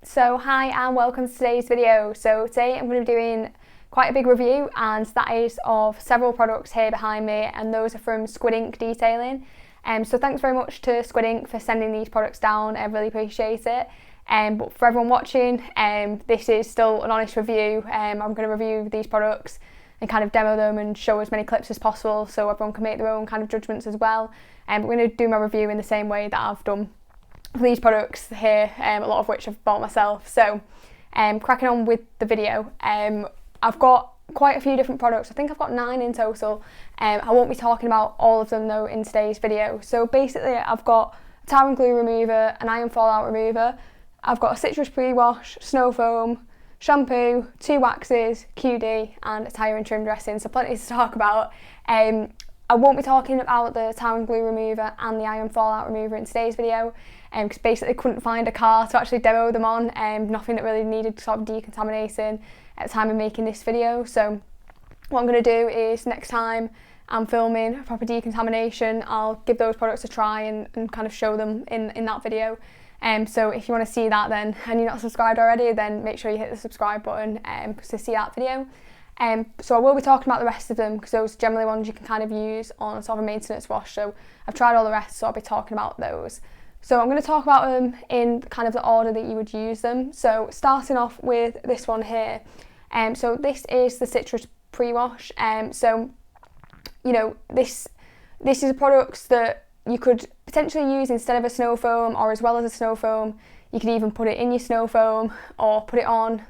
So hi and welcome to today's video. So today I'm going to be doing quite a big review, and that is of several products here behind me, and those are from Squid Ink Detailing. So thanks very much to Squid Ink for sending these products down, I really appreciate it. But for everyone watching, this is still an honest review. I'm going to review these products and kind of demo them and show as many clips as possible so everyone can make their own kind of judgments as well. But we're going to do my review in the same way that I've done for these products here, a lot of which I've bought myself. So cracking on with the video, I've got quite a few different products. I think I've got 9 in total. I won't be talking about all of them though in today's video. So basically I've got a tire and glue remover, an iron fallout remover, I've got a citrus pre-wash, snow foam, shampoo, 2 waxes, QD and a tyre and trim dressing, so plenty to talk about. I won't be talking about the tire and glue remover and the iron fallout remover in today's video, because basically couldn't find a car to actually demo them on, nothing that really needed sort of decontaminating at the time of making this video. So what I'm going to do is next time I'm filming a proper decontamination, I'll give those products a try and kind of show them in that video. So if you want to see that then, and you're not subscribed already, then make sure you hit the subscribe button to see that video. So I will be talking about the rest of them because those are generally ones you can kind of use on sort of a maintenance wash. So I've tried all the rest, so I'll be talking about those. So I'm going to talk about them in kind of the order that you would use them. So starting off with this one here. So this is the citrus pre-wash. So you know, this is a product that you could potentially use instead of a snow foam or as well as a snow foam. You could even put it in your snow foam or put it on,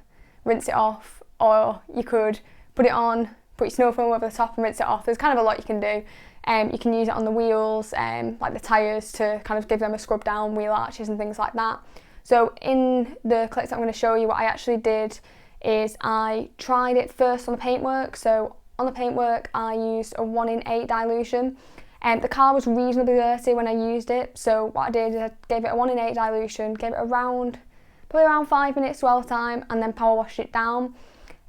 rinse it off, or you could put it on, put your snow foam over the top and rinse it off. There's kind of a lot you can do. You can use it on the wheels, like the tyres, to kind of give them a scrub down, wheel arches and things like that. So in the clips that I'm going to show you, what I actually did is I tried it first on the paintwork. So on the paintwork I used a 1 in 8 dilution. The car was reasonably dirty when I used it, so what I did is I gave it a 1 in 8 dilution, gave it probably around 5 minutes dwell time, and then power washed it down.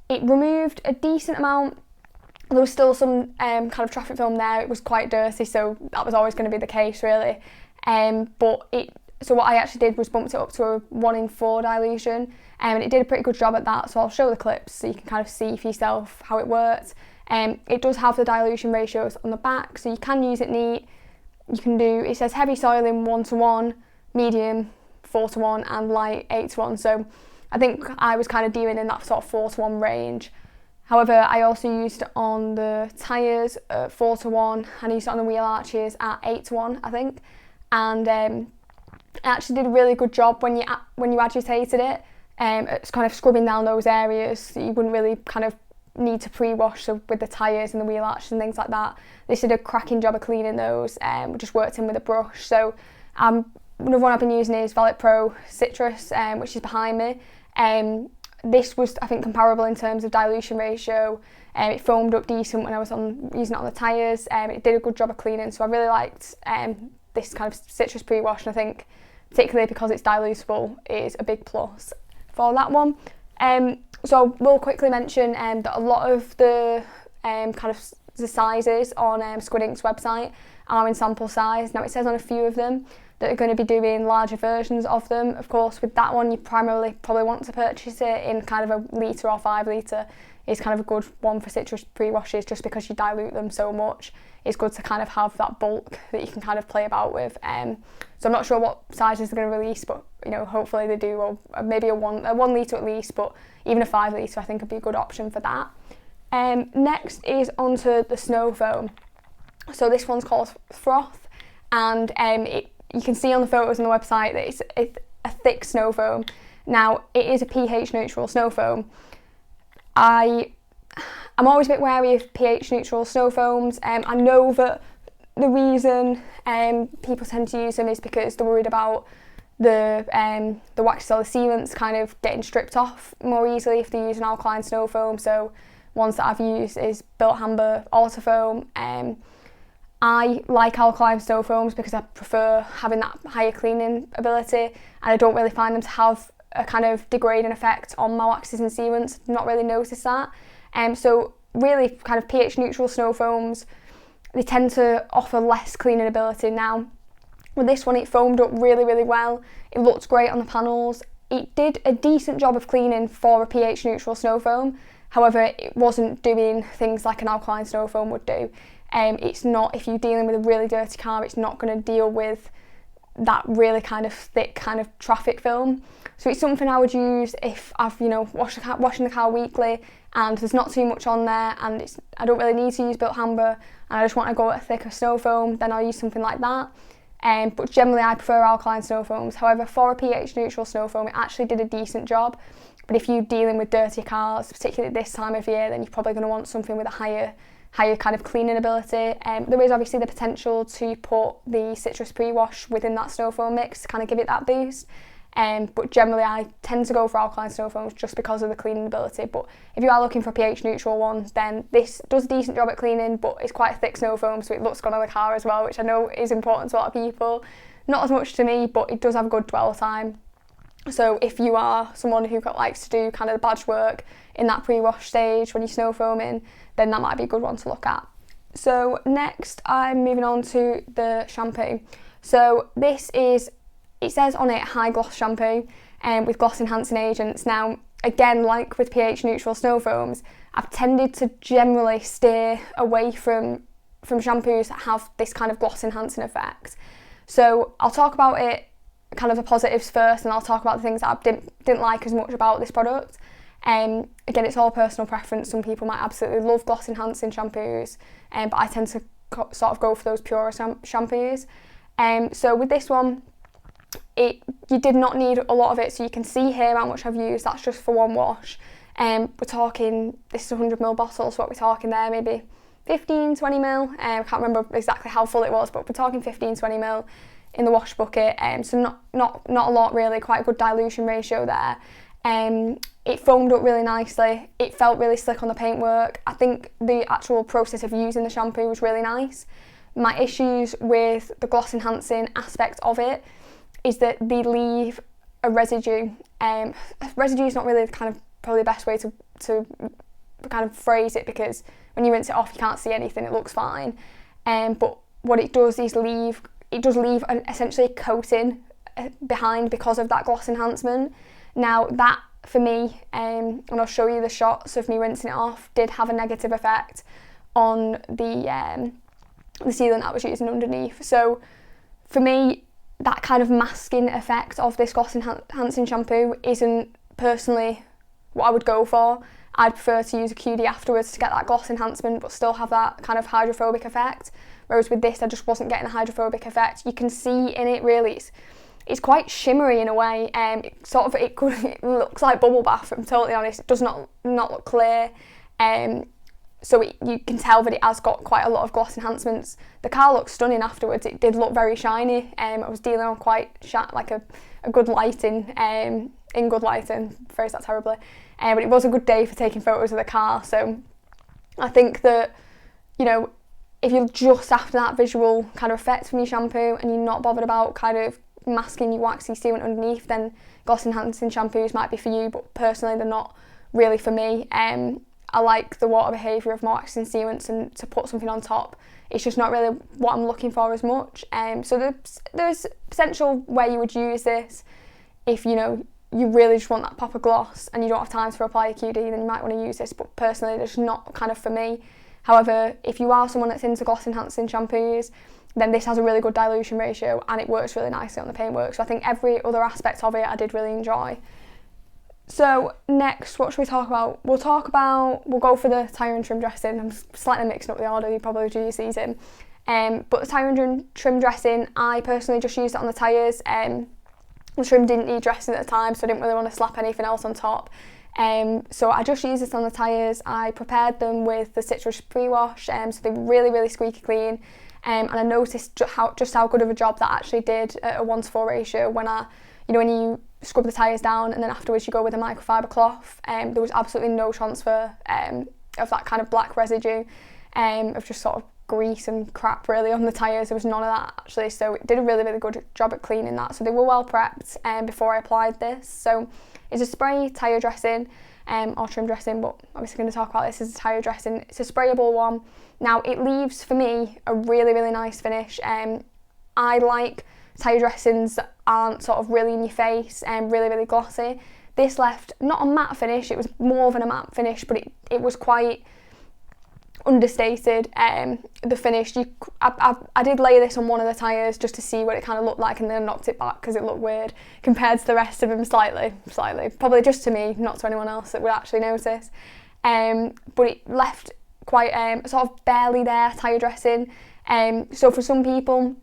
It removed a decent amount. There was still some kind of traffic film there. It was quite dirty, so that was always going to be the case really. So what I actually did was bumped it up to a 1 in 4 dilution, and it did a pretty good job at that. So I'll show the clips so you can kind of see for yourself how it worked. It does have the dilution ratios on the back, so you can use it neat. You can do, it says heavy soiling 1:1, medium 4:1 and light 8:1. So I think I was kind of dealing in that sort of 4:1 range. However, I also used it on the tyres at 4:1, and I used it on the wheel arches at 8:1, I think. And it actually did a really good job when you agitated it. It's kind of scrubbing down those areas, so you wouldn't really kind of need to pre-wash with the tyres and the wheel arches and things like that. This did a cracking job of cleaning those. Just worked in with a brush. So another one I've been using is Velvet Pro Citrus, which is behind me. This was, I think, comparable in terms of dilution ratio. It foamed up decent when I was using it on the tyres. It did a good job of cleaning, so I really liked this kind of citrus pre-wash, and I think particularly because it's dilutable is a big plus for that one. So we'll quickly mention that a lot of the kind of the sizes on Squid Ink's website are in sample size. Now it says on a few of them that are going to be doing larger versions of them. Of course, with that one you primarily probably want to purchase it in kind of a litre or 5 litre. Is kind of a good one for citrus pre-washes, just because you dilute them so much. It's good to kind of have that bulk that you can kind of play about with. So I'm not sure what sizes they're going to release, but you know, hopefully they do, or maybe a 1 litre at least, but even a 5 litre I think would be a good option for that. Next is onto the snow foam. So this one's called Froth, and you can see on the photos on the website that it's a thick snow foam. Now it is a pH neutral snow foam. I'm always a bit wary of pH neutral snow foams. I know that the reason people tend to use them is because they're worried about the waxes or the sealants kind of getting stripped off more easily if they use an alkaline snow foam. So ones that I've used is Built Hamber Autofoam. I like alkaline snow foams because I prefer having that higher cleaning ability, and I don't really find them to have a kind of degrading effect on my waxes and sealants. I've not really noticed that. So really kind of pH neutral snow foams, they tend to offer less cleaning ability. Now with this one it foamed up really well, it looked great on the panels. it did a decent job of cleaning for a pH neutral snow foam. However, it wasn't doing things like an alkaline snow foam would do. It's not, if you're dealing with a really dirty car, it's not going to deal with that really kind of thick kind of traffic film. So it's something I would use if I've, you know, washing the car weekly and there's not too much on there, and I don't really need to use built amber and I just want to go with a thicker snow foam, then I'll use something like that. But generally I prefer alkaline snow foams. However, for a pH neutral snow foam, it actually did a decent job. But if you're dealing with dirty cars, particularly this time of year, then you're probably going to want something with a higher kind of cleaning ability. There is obviously the potential to put the citrus pre-wash within that snow foam mix to kind of give it that boost. But generally I tend to go for alkaline snow foams just because of the cleaning ability. But if you are looking for a pH neutral one, then this does a decent job at cleaning, but it's quite a thick snow foam, so it looks good on the car as well, which I know is important to a lot of people. Not as much to me, but it does have a good dwell time. So if you are someone who likes to do kind of the badge work in that pre-wash stage when you're snow foaming, then that might be a good one to look at. So next I'm moving on to the shampoo. So this is, it says on it high gloss shampoo with gloss enhancing agents. Now again, like with pH neutral snow foams, I've tended to generally steer away from shampoos that have this kind of gloss enhancing effect. So I'll talk about it, kind of the positives first, and I'll talk about the things that I didn't like as much about this product. Again, it's all personal preference. Some people might absolutely love gloss enhancing shampoos, but I tend to sort of go for those purer shampoos. So with this one, you did not need a lot of it, so you can see here how much I've used. That's just for one wash. We're talking, this is a 100ml bottle, so what we're talking there, maybe 15-20ml. I can't remember exactly how full it was, but we're talking 15-20ml in the wash bucket. So not a lot really, quite a good dilution ratio there. It foamed up really nicely. It felt really slick on the paintwork. I think the actual process of using the shampoo was really nice. My issues with the gloss enhancing aspect of it is that they leave a residue. Residue is not really probably the best way to kind of phrase it, because when you rinse it off you can't see anything, it looks fine. But what it does is leave essentially a coating behind because of that gloss enhancement. Now that, for me, and I'll show you the shots of me rinsing it off, did have a negative effect on the sealant I was using underneath. So for me, that kind of masking effect of this gloss enhancing shampoo isn't personally what I would go for. I'd prefer to use a QD afterwards to get that gloss enhancement but still have that kind of hydrophobic effect. Whereas with this, I just wasn't getting a hydrophobic effect. You can see in it really, it's quite shimmery in a way. It looks like bubble bath, if I'm totally honest. It does not look clear. So you can tell that it has got quite a lot of gloss enhancements. The car looks stunning afterwards. It did look very shiny. I was dealing on quite a good lighting, in good lighting, phrase that terribly. But it was a good day for taking photos of the car. So I think that, you know, if you're just after that visual kind of effect from your shampoo and you're not bothered about kind of masking your waxy sealant underneath, then gloss enhancing shampoos might be for you, but personally they're not really for me. I like the water behaviour of more waxing sealants, and to put something on top, it's just not really what I'm looking for as much. So there's potential where you would use this if, you know, you really just want that pop of gloss and you don't have time to apply a QD, then you might want to use this, but personally it's not kind of for me. However, if you are someone that's into gloss enhancing shampoos, then this has a really good dilution ratio and it works really nicely on the paintwork. So I think every other aspect of it I did really enjoy. So next, what should we talk about? We'll go for the tyre and trim dressing. I'm slightly mixing up the order, you probably do these in. But the tyre and trim dressing, I personally just used it on the tyres. The trim didn't need dressing at the time, so I didn't really want to slap anything else on top. So I just used this on the tyres. I prepared them with the citrus pre-wash, so they're really, really squeaky clean. And I noticed just how good of a job that actually did at a 1:4 ratio when you scrub the tyres down and then afterwards you go with a microfiber cloth. There was absolutely no transfer of that kind of black residue, of just sort of grease and crap really on the tyres. There was none of that actually, so it did a really, really good job at cleaning that. So they were well prepped before I applied this. So it's a spray tyre dressing or trim dressing, but obviously going to talk about this as a tyre dressing. It's a sprayable one. Now it leaves for me a really, really nice finish. I like tyre dressings that aren't sort of really in your face and really really glossy. This left not a matte finish, it was more than a matte finish, but it was quite understated. The finish, I did lay this on one of the tyres just to see what it kind of looked like, and then I knocked it back because it looked weird compared to the rest of them slightly, probably just to me, not to anyone else that would actually notice. But it left quite sort of barely there tyre dressing. So for some people,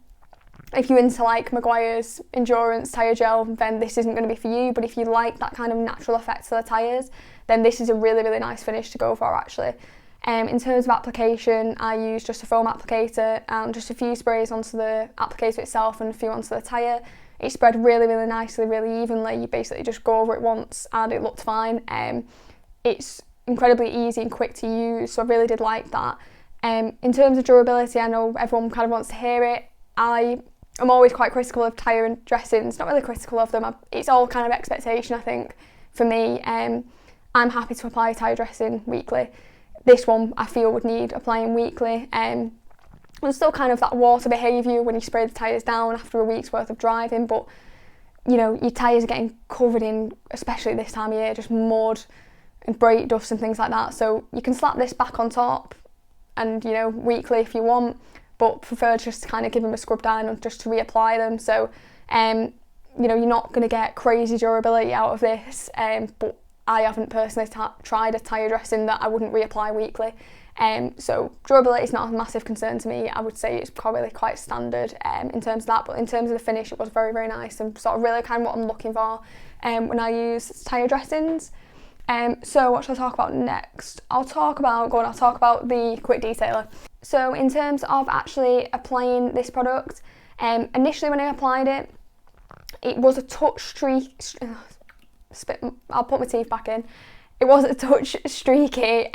if you're into like Maguire's Endurance tyre gel, then this isn't going to be for you, but if you like that kind of natural effect to the tyres, then this is a really really nice finish to go for actually. In terms of application, I used just a foam applicator and just a few sprays onto the applicator itself and a few onto the tyre. It spread really really nicely, really evenly. You basically just go over it once and it looked fine. It's incredibly easy and quick to use, so I really did like that. In terms of durability, I know everyone kind of wants to hear it. I'm always quite critical of tyre dressings, not really critical of them, it's all kind of expectation I think for me. I'm happy to apply tyre dressing weekly. This one I feel would need applying weekly. There's still kind of that water behaviour when you spray the tyres down after a week's worth of driving, but you know, your tyres are getting covered in, especially this time of year, just mud and brake dust and things like that, so you can slap this back on top and, you know, weekly if you want, but prefer just to kind of give them a scrub down and just to reapply them. So you know, you're not going to get crazy durability out of this, but I haven't personally tried a tyre dressing that I wouldn't reapply weekly. So durability is not a massive concern to me. I would say it's probably quite standard in terms of that, but in terms of the finish it was very very nice and sort of really kind of what I'm looking for when I use tyre dressings. So what shall I talk about next? I'll talk about the quick detailer. So in terms of actually applying this product, initially when I applied it, it was a touch I'll put my teeth back in. It was a touch streaky,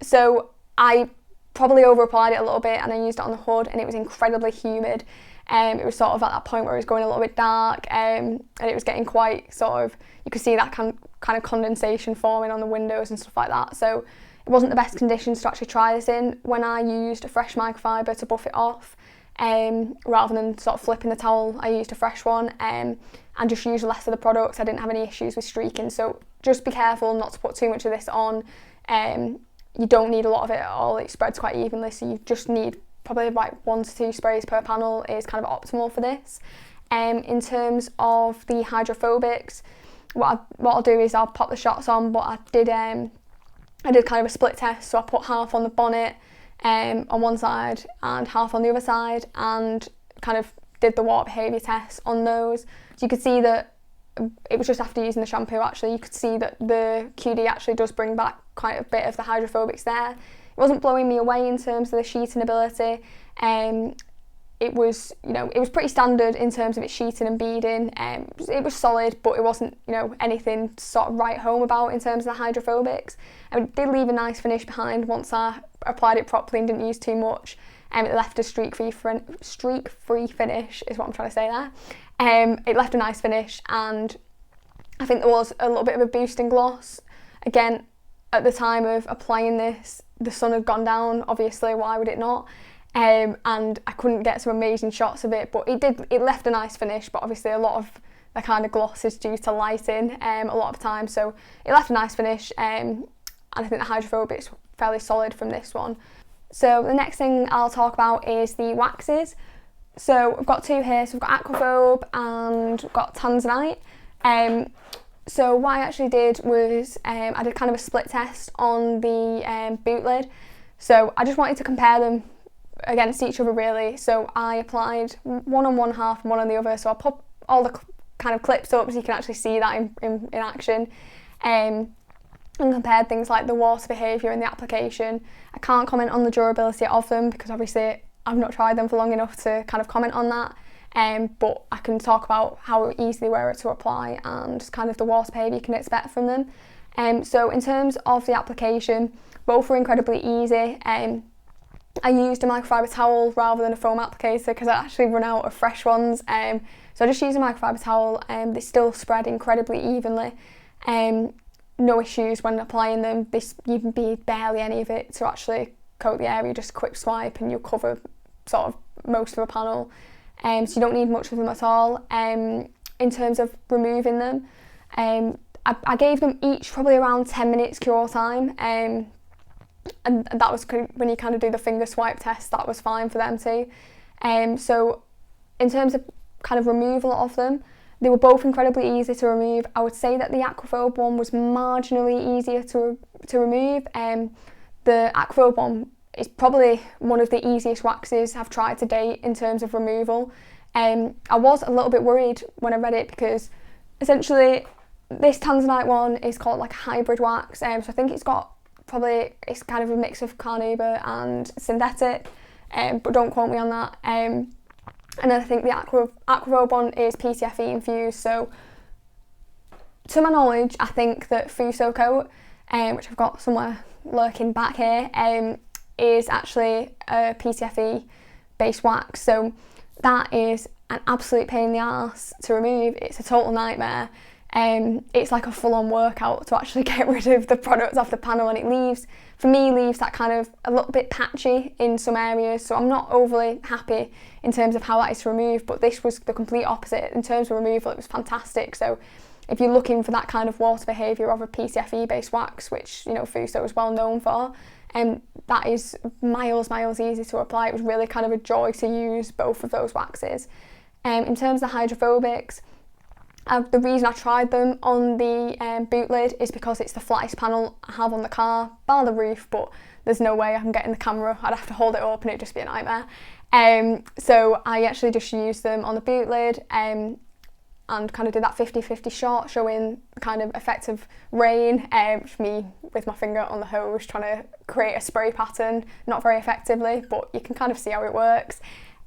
so I probably over applied it a little bit and I used it on the hood and it was incredibly humid. It was sort of at that point where it was going a little bit dark, and it was getting quite sort of, you could see that kind of condensation forming on the windows and stuff like that, so it wasn't the best conditions to actually try this in. When I used a fresh microfiber to buff it off, rather than sort of flipping the towel, I used a fresh one and just used less of the product. I didn't have any issues with streaking, so just be careful not to put too much of this on. You don't need a lot of it at all, it spreads quite evenly, so you just need probably like 1 to 2 sprays per panel is kind of optimal for this. In terms of the hydrophobics, what I'll do is I'll pop the shots on, but I did kind of a split test, so I put half on the bonnet on one side and half on the other side, and kind of did the water behaviour test on those. So you could see that it was just after using the shampoo actually, you could see that the QD actually does bring back quite a bit of the hydrophobics there. It wasn't blowing me away in terms of the sheeting ability. It was, you know, it was pretty standard in terms of its sheeting and beading. It was solid, but it wasn't, you know, anything to sort of write home about in terms of the hydrophobics. It did leave a nice finish behind once I applied it properly and didn't use too much. It left a streak-free finish, is what I'm trying to say there. It left a nice finish, and I think there was a little bit of a boost in gloss. Again, at the time of applying this, the sun had gone down, obviously, why would it not? And I couldn't get some amazing shots of it, but it left a nice finish, but obviously a lot of the kind of gloss is due to lighting a lot of the time, so it left a nice finish, and I think the hydrophobics were fairly solid from this one. So the next thing I'll talk about is the waxes. So we've got 2 here, so we've got Aquaphobe and we've got Tanzanite. So what I actually did was I did kind of a split test on the boot lid, so I just wanted to compare them against each other really. So I applied one on one half and one on the other, so I'll pop all the kind of clips up so you can actually see that in action, and compared things like the water behaviour and the application. I can't comment on the durability of them because obviously I've not tried them for long enough to kind of comment on that, but I can talk about how easy they were to apply and kind of the water behaviour you can expect from them. So in terms of the application, both were incredibly easy. I used a microfiber towel rather than a foam applicator because I actually run out of fresh ones, so I just used a microfiber towel, and they still spread incredibly evenly. No issues when applying them. You need barely any of it to actually coat the area, just a quick swipe and you'll cover sort of most of a panel. so you don't need much of them at all. In terms of removing them, I gave them each probably around 10 minutes cure time, and that was when you kind of do the finger swipe test, that was fine for them too. So in terms of kind of removal of them, they were both incredibly easy to remove. I would say that the Aquaphobe one was marginally easier to remove. The Aquaphobe one is probably one of the easiest waxes I've tried to date in terms of removal. I was a little bit worried when I read it because essentially this Tanzanite one is called like a hybrid wax, so I think it's it's kind of a mix of carnauba and synthetic, but don't quote me on that. And then I think the Aquaphobe one is PTFE infused, so to my knowledge I think that Fuso Coat, which I've got somewhere lurking back here, is actually a PTFE based wax, so that is an absolute pain in the arse to remove. It's a total nightmare. It's like a full-on workout to actually get rid of the product off the panel, and it leaves that kind of a little bit patchy in some areas, so I'm not overly happy in terms of how that is to remove, but this was the complete opposite. In terms of removal, it was fantastic. So if you're looking for that kind of water behaviour of a PTFE based wax, which Fuso is well known for, that is miles easy to apply. It was really kind of a joy to use both of those waxes. In terms of the hydrophobics, the reason I tried them on the boot lid is because it's the flattest panel I have on the car, bar the roof, but there's no way I can get in the camera. I'd have to hold it open, it'd just be a nightmare. So I actually just used them on the boot lid and kind of did that 50-50 shot showing kind of effect of rain, me with my finger on the hose trying to create a spray pattern, not very effectively, but you can kind of see how it works.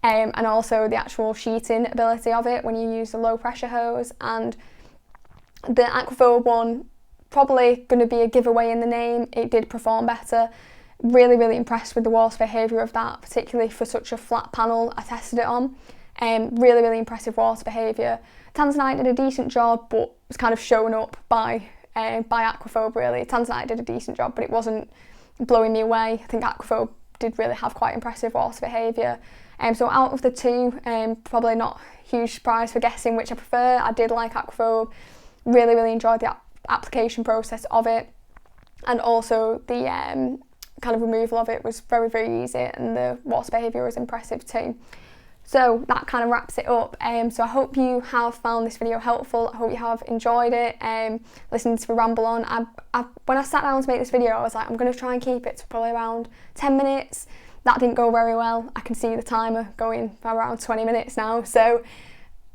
And also the actual sheeting ability of it when you use the low pressure hose. And the Aquaphobe one, probably going to be a giveaway in the name. It did perform better. Really impressed with the water behaviour of that, particularly for such a flat panel I tested it on. Really impressive water behaviour. Tanzanite did a decent job, but was kind of shown up by Aquaphobe really. Tanzanite did a decent job, but it wasn't blowing me away. I think Aquaphobe did really have quite impressive water behaviour. So out of the two, probably not huge surprise for guessing which I prefer. I did like Aquaphobe, really enjoyed the application process of it, and also the kind of removal of it was very easy, and the water behaviour was impressive too. So that kind of wraps it up. So I hope you have found this video helpful. I hope you have enjoyed it, listening to me ramble on. When I sat down to make this video, I was like, I'm going to try and keep it to probably around 10 minutes. That didn't go very well. I can see the timer going for around 20 minutes now. So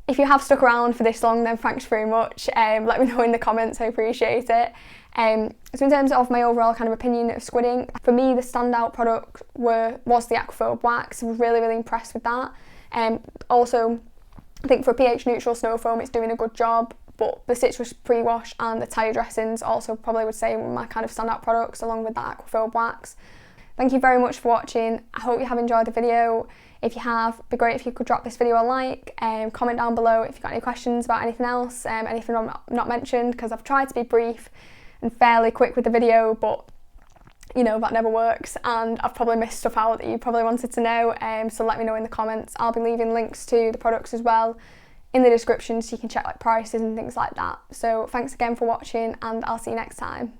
if you have stuck around for this long, then thanks very much. Let me know in the comments, I appreciate it. So in terms of my overall kind of opinion of Squid Ink, for me the standout product was the Aquaphobe wax. I was really impressed with that. Also, I think for a pH neutral snow foam it's doing a good job, but the citrus pre-wash and the Tyre Dressings also probably would say were my kind of standout products along with that Aquaphobe wax. Thank you very much for watching. I hope you have enjoyed the video. If you have, it'd be great if you could drop this video a like, comment down below if you've got any questions about anything else, anything I've not mentioned, because I've tried to be brief and fairly quick with the video, but that never works, and I've probably missed stuff out that you probably wanted to know, so let me know in the comments. I'll be leaving links to the products as well in the description so you can check like prices and things like that. So thanks again for watching, and I'll see you next time.